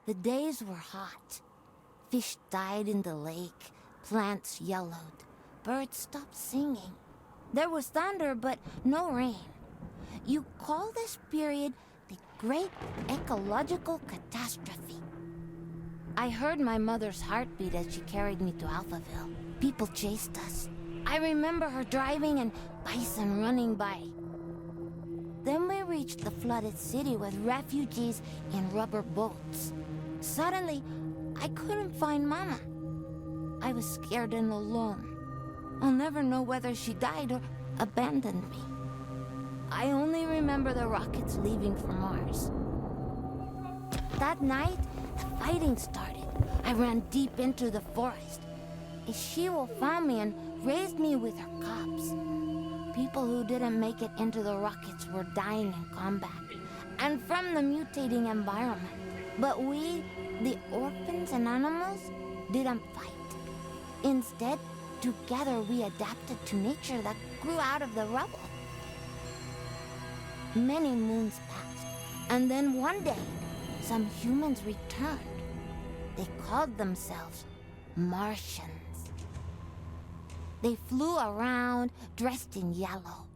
The days were hot. Fish died in the lake, plants yellowed, birds stopped singing. There was thunder, but no rain. You call this period the Great Ecological Catastrophe. I heard my mother's heartbeat as she carried me to Alphaville. People chased us. I remember her driving and bison running by. Then we reached the flooded city with refugees in rubber boats. Suddenly, I couldn't find Mama. I was scared and alone. I'll never know whether she died or abandoned me. I only remember the rockets leaving for Mars. That night, the fighting started. I ran deep into the forest. A she-wolf found me and raised me with her cubs. People who didn't make it into the rockets were dying in combat and from the mutating environment. But we, the orphans and animals, didn't fight. Instead, together we adapted to nature that grew out of the rubble. Many moons passed, and then one day, some humans returned. They called themselves Martians. They flew around, dressed in yellow.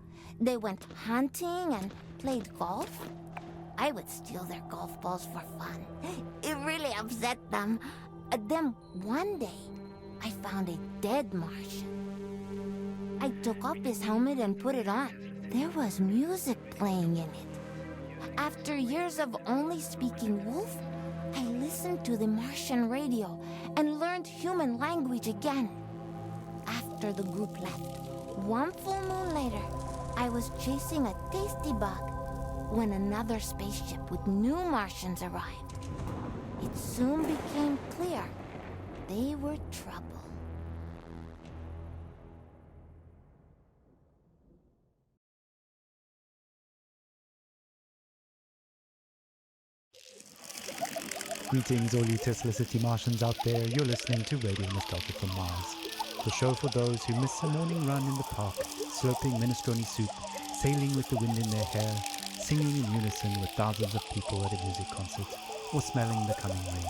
They went hunting and played golf. I would steal their golf balls for fun. It really upset them. Then one day, I found a dead Martian. I took off his helmet and put it on. There was music playing in it. After years of only speaking wolf, I listened to the Martian radio and learned human language again. After the group left, one full moon later, I was chasing a tasty bug when another spaceship with new Martians arrived. It soon became clear they were trouble. Greetings all you Tesla City Martians out there. You're listening to Radio Nostalgia from Mars, the show for those who miss a morning run in the park, slurping minestrone soup, sailing with the wind in their hair, singing in unison with thousands of people at a music concert, or smelling the coming rain.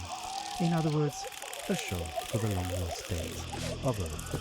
In other words, a show for the long lost days of Earth.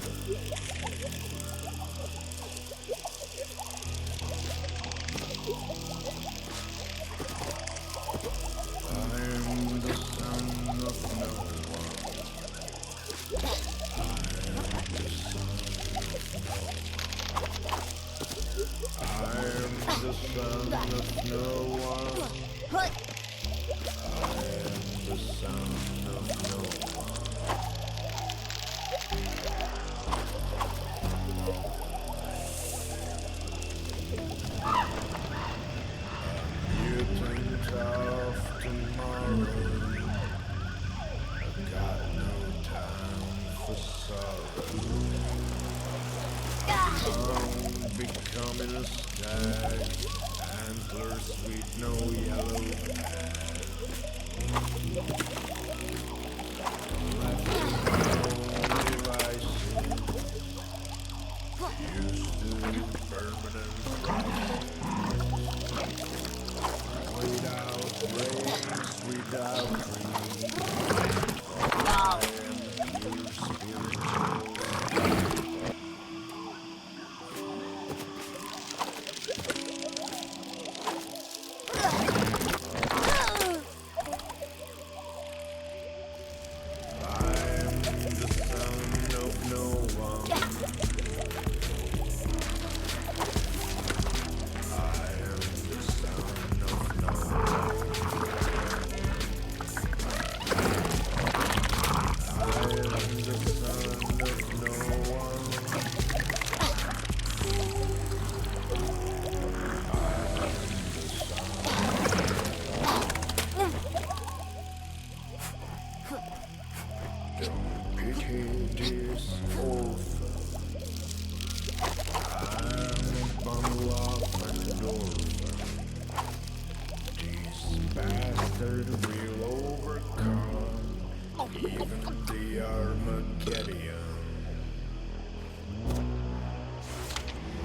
Becoming a stag, antlers with no yellow pad. Used to permanent without race, without creed. I am pure spiritual. full of endorphin. These bastards will overcome even the Armageddon.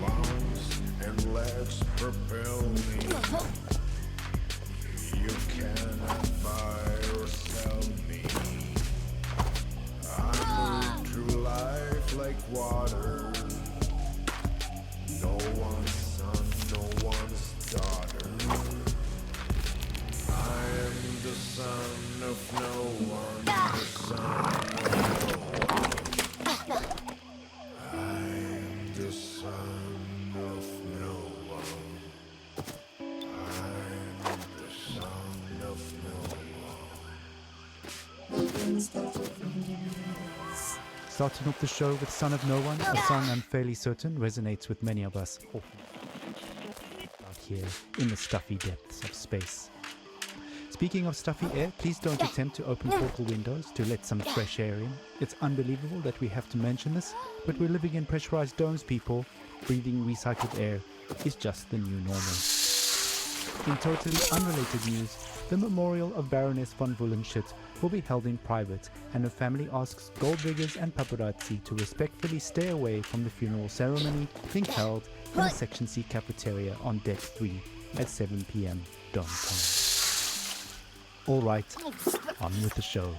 Lungs and legs propel me. You cannot buy or sell me. I move through life like water. No one's son, no one's daughter. I am the son of no one, the son of no one. I am the son of no one. I'm the son of no one. Starting off the show with Son of No One, a song I'm fairly certain resonates with many of us out here in the stuffy depths of space. Speaking of stuffy air, please don't attempt to open portal windows to let some fresh air in. It's unbelievable that we have to mention this, but we're living in pressurized domes, people. Breathing recycled air is just the new normal. In totally unrelated news, the memorial of Baroness von Wullenschütt will be held in private, and her family asks gold diggers and paparazzi to respectfully stay away from the funeral ceremony being held in the Section C cafeteria on Deck 3 at 7 p.m. Dome time. Alright, on with the show.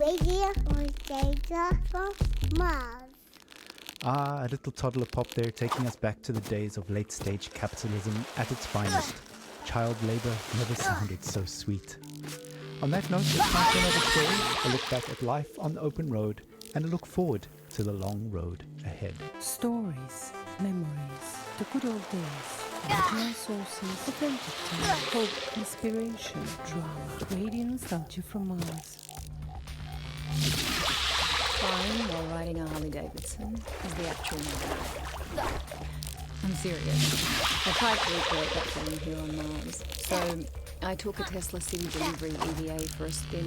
radio or data from Mars. Ah, a little toddler pop there taking us back to the days of late-stage capitalism at its finest. Child labor never sounded so sweet. On that note, it's time for another story, a look back at life on the open road, and a look forward to the long road ahead. Stories, memories, the good old days, original sources, authentic time, hope, inspiration, drama, radio nostalgia from Mars. Crying while riding a Harley Davidson is the actual murder. I'm serious. I tried to recreate that feeling here on Mars. So I took a Tesla City Delivery EVA for a spin,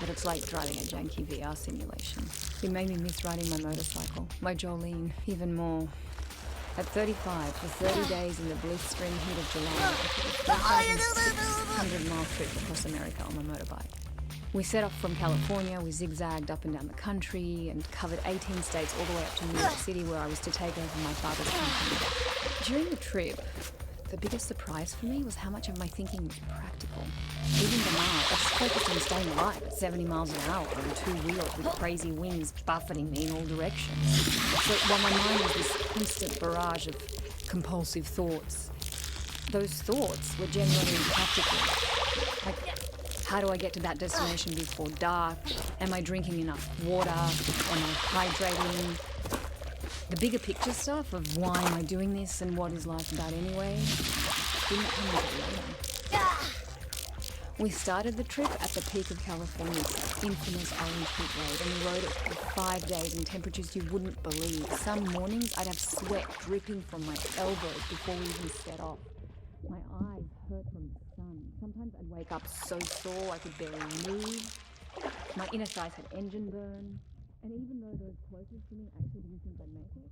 but it's like driving a janky VR simulation. It made me miss riding my motorcycle, my Jolene, even more. At 35, for 30 days in the blistering heat of July, I took a 4,600-mile trip across America on my motorbike. We set off from California, we zigzagged up and down the country and covered 18 states all the way up to New York City, where I was to take over my father's company. During the trip, the biggest surprise for me was how much of my thinking was practical. Even banal, I just focused on staying alive at 70 miles an hour on two wheels with crazy winds buffeting me in all directions. So while my mind was this constant barrage of compulsive thoughts, those thoughts were genuinely practical. Like, how do I get to that destination before dark? Am I drinking enough water? Am I hydrating? The bigger picture stuff of why am I doing this and what is life about anyway didn't come until later. We started the trip at the peak of California's infamous Orange Peak Road, and we rode it for 5 days in temperatures you wouldn't believe. Some mornings I'd have sweat dripping from my elbows before we even set off. My eyes hurt from the sun. Sometimes I'd wake up so sore I could barely move. My inner thighs had engine burn. And even though those closest to me actually didn't think I'd make it,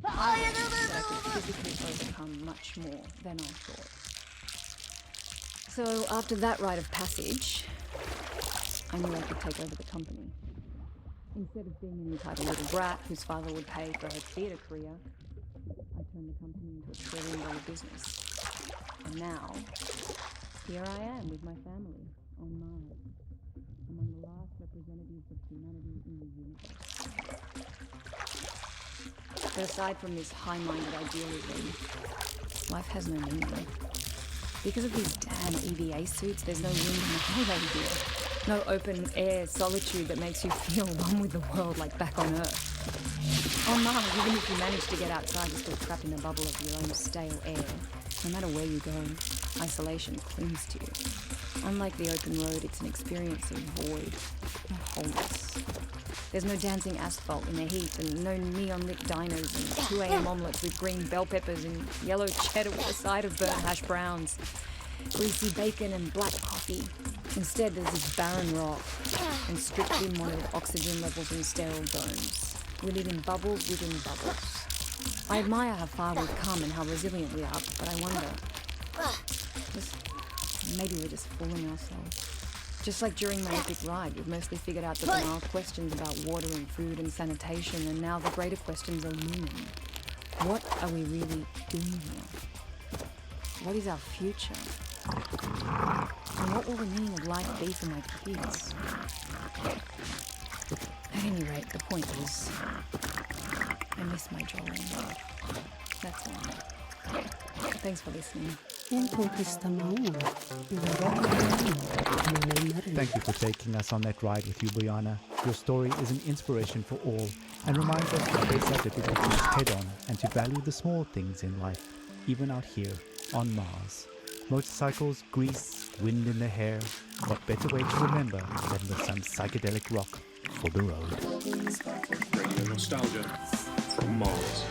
I realized that I could physically overcome much more than I thought. So after that rite of passage, I knew I could take over the company. Instead of being an entitled little brat whose father would pay for her theatre career, I turned the company into a $1 trillion business. And now, here I am with my family on Mars, among the last representatives of humanity in the universe. But aside from this high-minded idealism, life has no meaning. Because of these damn EVA suits, there's no wind in the holiday here. No open air solitude that makes you feel one with the world like back on Earth. On Mars, even if you manage to get outside, you're still trapped in a bubble of your own stale air. No matter where you go, isolation clings to you. Unlike the open road, it's an experience of void, of wholeness. There's no dancing asphalt in the heat, and no neon-lit diners and 2 a.m. omelettes with green bell peppers and yellow cheddar with a side of burnt hash browns, greasy bacon and black coffee. Instead, there's this barren rock and strictly monitored oxygen levels and sterile zones. We live in bubbles within bubbles. I admire how far we've come and how resilient we are, but I wonder, maybe we're just fooling ourselves. Just like during my epic ride, we've mostly figured out the banal questions about water and food and sanitation, and now the greater questions are looming. What are we really doing here? What is our future? And what will the meaning of life be for my kids? At any rate, the point is, I miss my Jolene. That's all. Thanks for listening. Thank you for taking us on that ride with you, Bojana. Your story is an inspiration for all and reminds us to face our difficulties head on and to value the small things in life, even out here on Mars. Motorcycles, grease, wind in the hair. What better way to remember than with some psychedelic rock for the road? Radio nostalgia from Mars.